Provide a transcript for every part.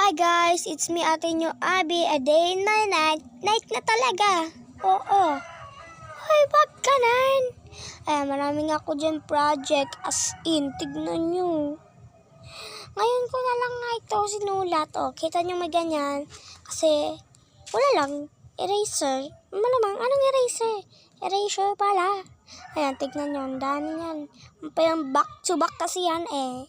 Hi guys, it's me ate nyo Abby, a day in my night. Night na talaga. Oo. Hoy, wag ka nan. Ay, maraming ako dyan project as in. Tignan nyo. Ngayon ko na lang nga ito sinulat. Kita nyo may ganyan. Kasi, wala lang. Eraser. Malamang, anong eraser? Eraser pala. Ayan, tignan nyo. Ang dami yan. Parang back to back kasi yan eh.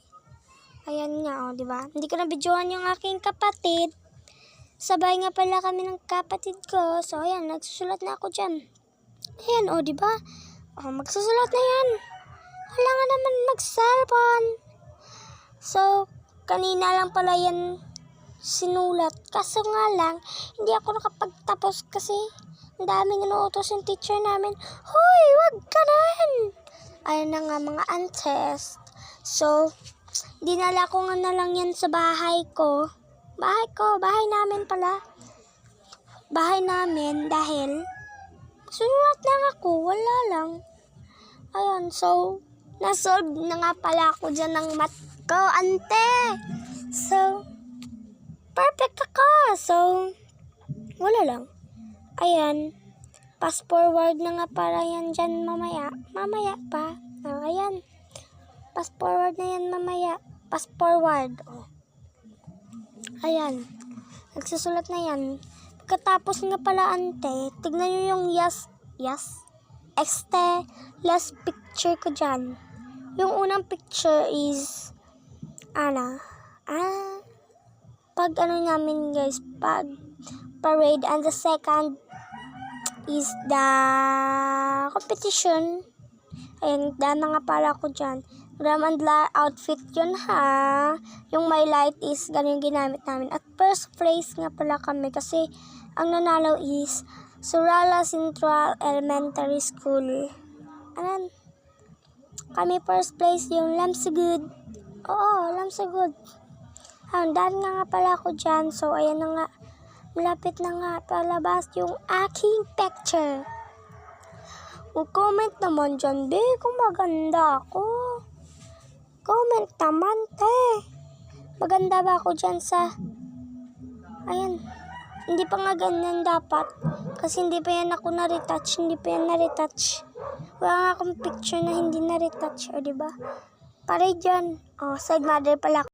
Ayan nga, di ba? Hindi ko na videohan yung aking kapatid. Sabay nga pala kami ng kapatid ko. So, ayan, nagsusulat na ako dyan. Ayan, di ba? Magsusulat na yan. Wala nga naman mag-cellphone. So, kanina lang pala yan sinulat. Kaso nga lang, hindi ako nakapagtapos kasi ang daming inuutos yung teacher namin. Hoy, wag ka nan! Ayan na nga mga antes. So, dinala ko nga na lang yan sa bahay ko. Bahay namin pala. Bahay namin dahil sunulat lang ako, wala lang. Ayun, so, nasolve na nga pala ako dyan ng math ko, ante. So, perfect ako. So, wala lang. Ayan, fast forward na nga para yan dyan mamaya. Mamaya pa. Ayan. Fast forward na yan mamaya. Fast forward. Ayan. Nagsusulat na yan. Pagkatapos nga pala ante, tignan nyo yung last picture ko dyan. Yung unang picture is, pag namin guys, pag parade, and the second is the competition. Ayan, dana nga pala ako dyan. Gramandla outfit yun ha. Yung my light is ganun yung ginamit namin. At first place nga pala kami kasi ang nanalo is Surala Central Elementary School. Ayan. Kami first place yung Lamsugud. Oo, Lamsugud. Dahil nga pala ako dyan. So, ayan na nga. Malapit na nga palabas yung aking picture. Comment naman dyan, be, kung maganda ako. Comment naman, te. Maganda ba ako dyan sa... Ayan. Hindi pa nga ganyan dapat. Kasi hindi pa yan ako na-retouch. Wala nga akong picture na hindi na-retouch. O, diba? Pare dyan. Side mother pala ako.